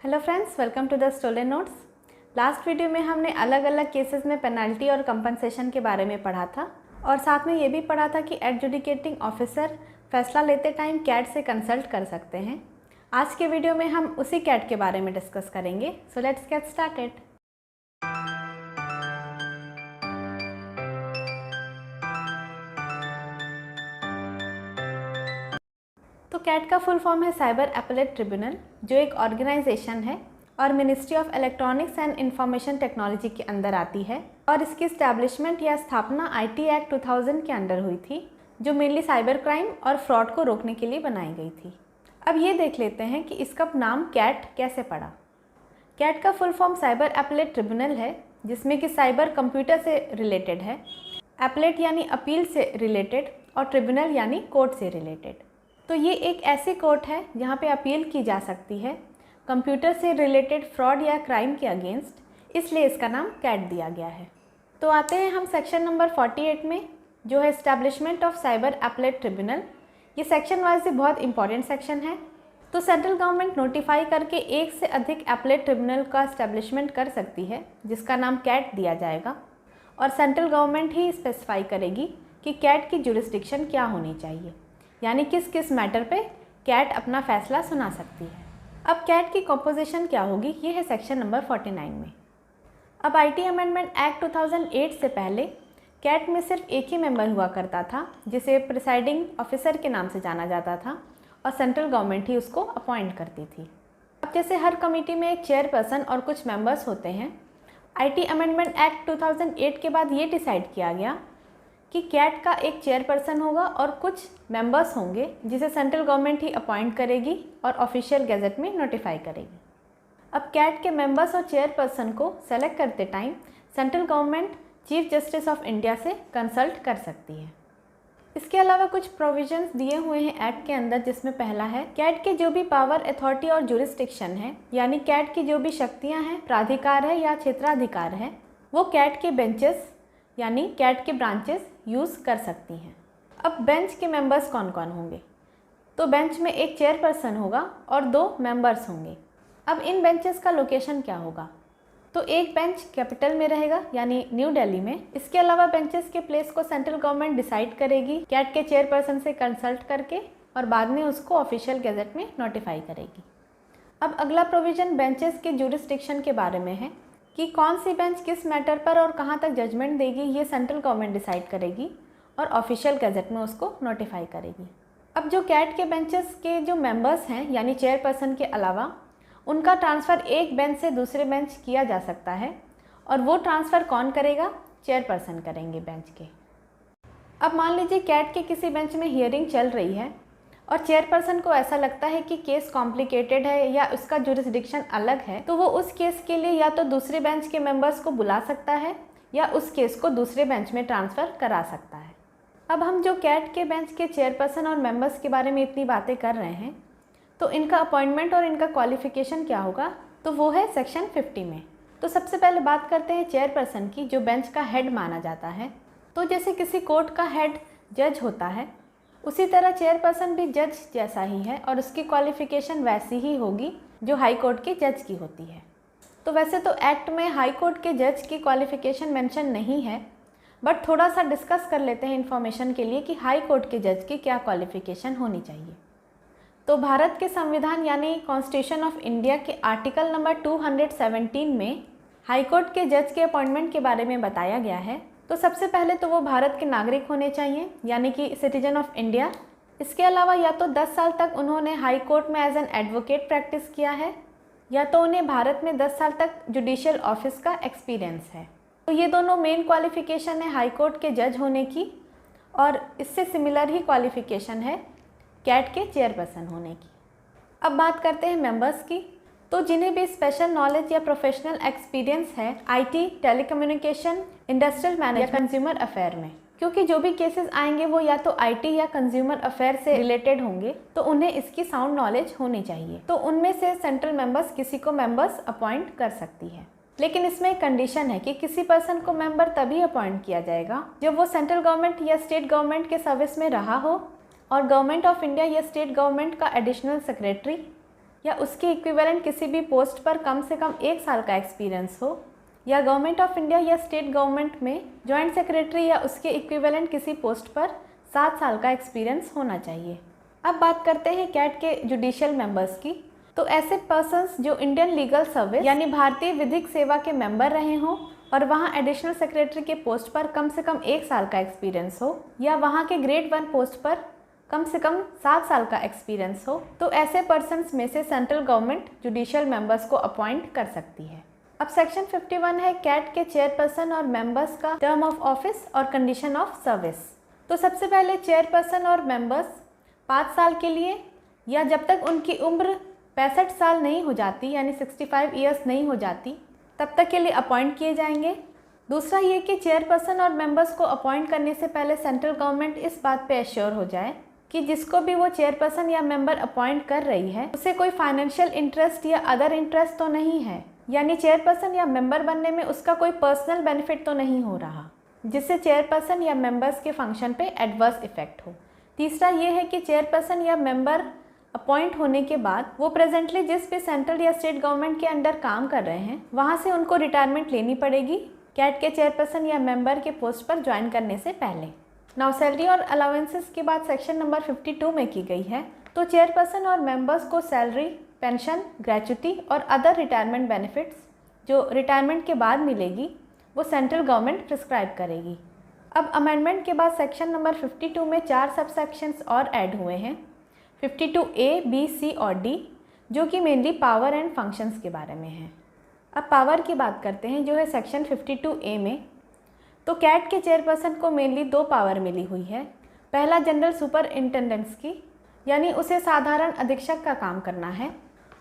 Hello friends, welcome to the stolen notes. Last video में हमने अलग अलग केसेस में पेनल्टी और कंपनसेशन के बारे में पढ़ा था और साथ में ये भी पढ़ा था कि एडजुडिकेटिंग ऑफिसर फैसला लेते टाइम कैट से कंसल्ट कर सकते हैं। आज के वीडियो में हम उसी कैट के बारे में डिस्कस करेंगे। So let's get started. तो कैट का फुल फॉर्म है साइबर एपेलेट ट्रिब्यूनल, जो एक ऑर्गेनाइजेशन है और ministry of electronics and information technology के अंदर आती है और इसकी इस्टेब्लिशमेंट या स्थापना आईटी एक्ट 2000 के अंडर हुई थी, जो मेनली साइबर क्राइम और फ्रॉड को रोकने के लिए बनाई गई थी। अब ये देख लेते हैं कि इसका नाम कैट कैसे पड़ा। कैट का full form cyber appellate tribunal है, जिसमें कि साइबर कंप्यूटर से रिलेटेड है, एपेलेट यानी अपील से रिलेटेड और ट्रिब्यूनल यानी कोर्ट से रिलेटेड। तो ये एक ऐसी कोर्ट है जहाँ पे अपील की जा सकती है कंप्यूटर से रिलेटेड फ्रॉड या क्राइम के अगेंस्ट, इसलिए इसका नाम कैट दिया गया है। तो आते हैं हम सेक्शन नंबर 48 में, जो है establishment of cyber appellate tribunal. ये सेक्शन वाइज बहुत इंपॉर्टेंट सेक्शन है। तो सेंट्रल गवर्नमेंट नोटिफाई करके एक से अधिक एपेलेट ट्रिब्यूनल का एस्टैब्लिशमेंट कर सकती है, जिसका नाम कैट दिया जाएगा और सेंट्रल गवर्नमेंट ही स्पेसिफाई करेगी कि कैट की जुरिस्डिक्शन क्या होनी चाहिए, यानी किस किस मैटर पे कैट अपना फैसला सुना सकती है। अब कैट की कॉम्पोजिशन क्या होगी, ये है सेक्शन नंबर 49 में। अब आईटी अमेंडमेंट एक्ट 2008 से पहले कैट में सिर्फ एक ही मेंबर हुआ करता था, जिसे प्रिसाइडिंग ऑफिसर के नाम से जाना जाता था और सेंट्रल गवर्नमेंट ही उसको अपॉइंट करती थी। अब जैसे हर कमेटी में एक चेयरपर्सन और कुछ मेंबर्स होते हैं, आईटी अमेंडमेंट एक्ट 2008 के बाद ये डिसाइड किया गया कि कैट का एक चेयरपर्सन होगा और कुछ मेंबर्स होंगे, जिसे सेंट्रल गवर्नमेंट ही अपॉइंट करेगी और ऑफिशियल गैजेट में नोटिफाई करेगी। अब कैट के मेंबर्स और चेयरपर्सन को सेलेक्ट करते time central government chief justice of India से कंसल्ट कर सकती है। इसके अलावा कुछ प्रोविजंस दिए हुए हैं एक्ट के अंदर, जिसमें पहला है कैट के जो भी पावर, अथॉरिटी और जुरिस्डिक्शन है, यानी कैट की जो भी शक्तियाँ हैं, प्राधिकार है या क्षेत्राधिकार है, वो कैट के बेंचेस यानी कैट के ब्रांचेस यूज़ कर सकती हैं। अब बेंच के मेंबर्स कौन कौन होंगे, तो बेंच में एक चेयरपर्सन होगा और 2 मेंबर्स होंगे। अब इन बेंचेस का लोकेशन क्या होगा, तो एक बेंच कैपिटल में रहेगा यानी न्यू दिल्ली में। इसके अलावा बेंचेस के प्लेस को सेंट्रल गवर्नमेंट डिसाइड करेगी कैट के चेयरपर्सन से कंसल्ट करके और बाद में उसको ऑफिशियल गैजेट में नोटिफाई करेगी। अब अगला प्रोविज़न बेंचेस के जुरिस्डिक्शन के बारे में है कि कौन सी बेंच किस मैटर पर और कहाँ तक जजमेंट देगी, ये सेंट्रल गवर्नमेंट डिसाइड करेगी और ऑफिशियल गैजेट में उसको नोटिफाई करेगी। अब जो कैट के बेंचेस के जो मेंबर्स हैं, यानी चेयरपर्सन के अलावा, उनका ट्रांसफ़र एक बेंच से दूसरे बेंच किया जा सकता है और वो ट्रांसफ़र कौन करेगा, चेयरपर्सन करेंगे बेंच के। अब मान लीजिए कैट के किसी बेंच में हियरिंग चल रही है और चेयरपर्सन को ऐसा लगता है कि केस कॉम्प्लिकेटेड है या उसका जुरिस्डिक्शन अलग है, तो वो उस केस के लिए या तो दूसरे बेंच के मेंबर्स को बुला सकता है या उस केस को दूसरे बेंच में ट्रांसफ़र करा सकता है। अब हम जो कैट के बेंच के चेयरपर्सन और मेंबर्स के बारे में इतनी बातें कर रहे हैं, तो इनका अपॉइंटमेंट और इनका क्वालिफिकेशन क्या होगा, तो वो है सेक्शन 50 में। तो सबसे पहले बात करते हैं चेयरपर्सन की, जो बेंच का हेड माना जाता है। तो जैसे किसी कोर्ट का हेड जज होता है, उसी तरह चेयरपर्सन भी जज जैसा ही है और उसकी क्वालिफ़िकेशन वैसी ही होगी जो हाई कोर्ट के जज की होती है। तो वैसे तो एक्ट में हाई कोर्ट के जज की क्वालिफ़िकेशन मेंशन नहीं है, बट थोड़ा सा डिस्कस कर लेते हैं इन्फॉर्मेशन के लिए कि हाई कोर्ट के जज की क्या क्वालिफ़िकेशन होनी चाहिए। तो भारत के संविधान यानी कॉन्स्टिट्यूशन ऑफ इंडिया के आर्टिकल नंबर 217 में हाई कोर्ट के जज के अपॉइंटमेंट के बारे में बताया गया है। तो सबसे पहले तो वो भारत के नागरिक होने चाहिए, यानी कि सिटीजन ऑफ इंडिया। इसके अलावा या तो 10 साल तक उन्होंने हाई कोर्ट में एज एन एडवोकेट प्रैक्टिस किया है, या तो उन्हें भारत में 10 साल तक जुडिशियल ऑफिस का एक्सपीरियंस है। तो ये दोनों मेन क्वालिफ़िकेशन है हाई कोर्ट के जज होने की, और इससे सिमिलर ही क्वालिफ़िकेशन है कैट के चेयरपर्सन होने की। अब बात करते हैं मेंबर्स की। तो जिन्हें भी स्पेशल नॉलेज या प्रोफेशनल एक्सपीरियंस है आईटी, टेलीकम्युनिकेशन, इंडस्ट्रियल मैनेजमेंट या कंज्यूमर अफेयर में, क्योंकि जो भी केसेस आएंगे वो या तो आईटी या कंज्यूमर अफेयर से रिलेटेड होंगे, तो उन्हें इसकी साउंड नॉलेज होनी चाहिए। तो उनमें से सेंट्रल मेंबर्स किसी को मेंबर्स अपॉइंट कर सकती है, लेकिन इसमें एक कंडीशन है कि किसी पर्सन को मेंबर तभी अपॉइंट किया जाएगा जब वो सेंट्रल गवर्नमेंट या स्टेट गवर्नमेंट के सर्विस में रहा हो और गवर्नमेंट ऑफ इंडिया या स्टेट गवर्नमेंट का एडिशनल सेक्रेटरी या उसके इक्विवेलेंट किसी भी पोस्ट पर कम से कम 1 साल का एक्सपीरियंस हो, या गवर्नमेंट ऑफ इंडिया या स्टेट गवर्नमेंट में जॉइंट सेक्रेटरी या उसके इक्विवेलेंट किसी पोस्ट पर 7 साल का एक्सपीरियंस होना चाहिए। अब बात करते हैं कैट के जुडिशियल मेंबर्स की। तो ऐसे पर्सन्स जो इंडियन लीगल सर्विस यानी भारतीय विधिक सेवा के मेंबर रहे हों और वहाँ एडिशनल सेक्रेटरी के पोस्ट पर कम से कम 1 साल का एक्सपीरियंस हो, या वहाँ के ग्रेड 1 पोस्ट पर कम से कम 7 साल का एक्सपीरियंस हो, तो ऐसे पर्सन्स में से सेंट्रल गवर्नमेंट जुडिशियल मेंबर्स को अपॉइंट कर सकती है। अब सेक्शन 51 है कैट के चेयरपर्सन और मेंबर्स का टर्म ऑफ ऑफिस और कंडीशन ऑफ सर्विस। तो सबसे पहले चेयरपर्सन और मेंबर्स 5 साल के लिए या जब तक उनकी उम्र 65 साल नहीं हो जाती यानी 65 ईयर्स नहीं हो जाती तब तक के लिए अपॉइंट किए जाएंगे। दूसरा ये कि चेयरपर्सन और मेंबर्स को अपॉइंट करने से पहले सेंट्रल गवर्नमेंट इस बात पे एश्योर हो जाए कि जिसको भी वो चेयरपर्सन या मेंबर अपॉइंट कर रही है उसे कोई फाइनेंशियल इंटरेस्ट या अदर इंटरेस्ट तो नहीं है, यानी चेयरपर्सन या मेंबर बनने में उसका कोई पर्सनल बेनिफिट तो नहीं हो रहा जिससे चेयरपर्सन या मेंबर्स के फंक्शन पे एडवर्स इफेक्ट हो। तीसरा ये है कि चेयरपर्सन या मेंबर अपॉइंट होने के बाद वो प्रेजेंटली जिस भी सेंट्रल या स्टेट गवर्नमेंट के अंडर काम कर रहे हैं वहाँ से उनको रिटायरमेंट लेनी पड़ेगी कैट के चेयरपर्सन या मेंबर के पोस्ट पर ज्वाइन करने से पहले। नाउ सैलरी और अलाउंसेस की बात सेक्शन नंबर 52 में की गई है। तो चेयरपर्सन और मेंबर्स को सैलरी, पेंशन, ग्रेच्युटी और अदर रिटायरमेंट बेनिफिट्स जो रिटायरमेंट के बाद मिलेगी वो सेंट्रल गवर्नमेंट प्रिस्क्राइब करेगी। अब अमेंडमेंट के बाद सेक्शन नंबर 52 में 4 सब सेक्शंस और ऐड हुए हैं, 52A, B, C और D, जो कि मेनली पावर एंड फंक्शंस के बारे में है। अब पावर की बात करते हैं जो है सेक्शन 52A में। तो कैट के चेयरपर्सन को मेनली 2 पावर मिली हुई है। पहला जनरल सुपरिंटेंडेंट्स की, यानी उसे साधारण अधीक्षक का काम करना है,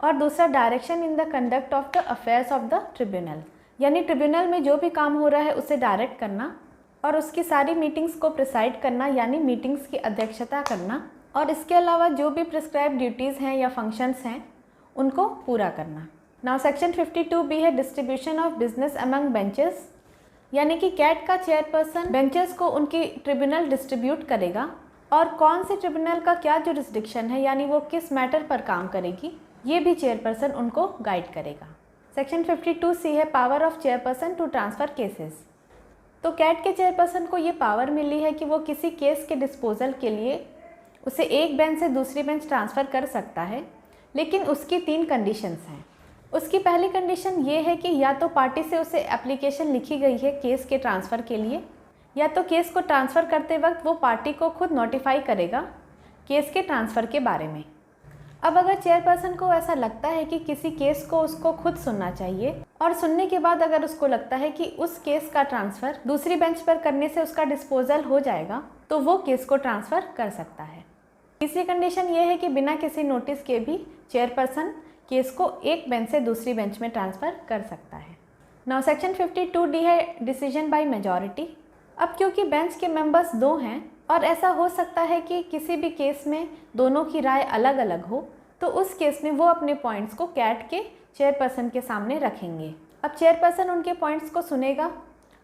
और दूसरा direction in the conduct of the affairs of the tribunal, यानी ट्रिब्यूनल में जो भी काम हो रहा है उसे डायरेक्ट करना और उसकी सारी मीटिंग्स को प्रिसाइड करना यानी मीटिंग्स की अध्यक्षता करना, और इसके अलावा जो भी प्रिस्क्राइब ड्यूटीज़ हैं या फंक्शंस हैं उनको पूरा करना। नाउ सेक्शन 52B है distribution of business among benches, यानी कि कैट का चेयरपर्सन बेंचेस को उनकी ट्रिब्यूनल डिस्ट्रीब्यूट करेगा और कौन से ट्रिब्यूनल का क्या जुरिस्डिक्शन है यानी वो किस मैटर पर काम करेगी ये भी चेयरपर्सन उनको गाइड करेगा। सेक्शन 52C है power of chairperson to transfer cases. तो कैट के चेयरपर्सन को ये पावर मिली है कि वो किसी केस के डिस्पोजल के लिए उसे एक बेंच से दूसरी बेंच ट्रांसफ़र कर सकता है, लेकिन उसकी 3 कंडीशंस हैं। उसकी पहली कंडीशन ये है कि या तो पार्टी से उसे एप्लीकेशन लिखी गई है केस के ट्रांसफ़र के लिए, या तो केस को ट्रांसफ़र करते वक्त वो पार्टी को खुद नोटिफाई करेगा केस के ट्रांसफ़र के बारे में। अब अगर चेयरपर्सन को ऐसा लगता है कि किसी केस को उसको खुद सुनना चाहिए और सुनने के बाद अगर उसको लगता है कि उस केस का ट्रांसफ़र दूसरी बेंच पर करने से उसका डिस्पोजल हो जाएगा तो वो केस को ट्रांसफ़र कर सकता है। तीसरी कंडीशन ये है कि बिना किसी नोटिस के भी चेयरपर्सन केस को एक बेंच से दूसरी बेंच में ट्रांसफ़र कर सकता है। नाउ सेक्शन 52D है डिसीजन बाय मेजॉरिटी। अब क्योंकि बेंच के मेंबर्स 2 हैं और ऐसा हो सकता है कि किसी भी केस में दोनों की राय अलग अलग हो, तो उस केस में वो अपने पॉइंट्स को कैट के चेयरपर्सन के सामने रखेंगे। अब चेयरपर्सन उनके पॉइंट्स को सुनेगा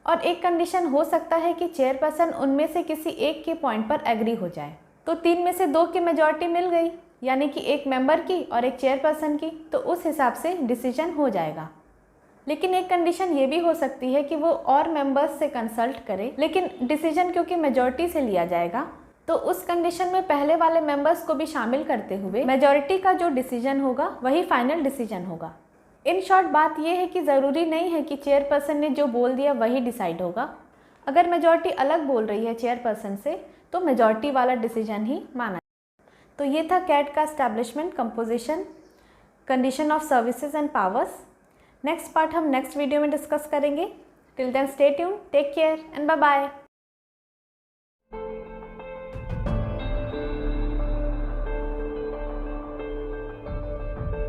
और एक कंडीशन हो सकता है कि चेयरपर्सन उनमें से किसी एक के पॉइंट पर एग्री हो जाए, तो 3 में से 2 की मेजॉरिटी मिल गई, यानी कि एक मेंबर की और एक चेयरपर्सन की, तो उस हिसाब से डिसीजन हो जाएगा। लेकिन एक कंडीशन ये भी हो सकती है कि वो और मेंबर्स से कंसल्ट करे, लेकिन डिसीजन क्योंकि मेजॉरिटी से लिया जाएगा तो उस कंडीशन में पहले वाले मेंबर्स को भी शामिल करते हुए मेजॉरिटी का जो डिसीजन होगा वही फाइनल डिसीजन होगा। इन शॉर्ट बात यह है कि ज़रूरी नहीं है कि चेयरपर्सन ने जो बोल दिया वही डिसाइड होगा। अगर मेजॉरिटी अलग बोल रही है चेयरपर्सन से तो मेजॉरिटी वाला डिसीजन ही माना। तो ये था कैट का establishment, composition, condition of services and powers. Next part हम नेक्स्ट वीडियो में डिस्कस करेंगे। Till then stay tuned, take care and bye bye.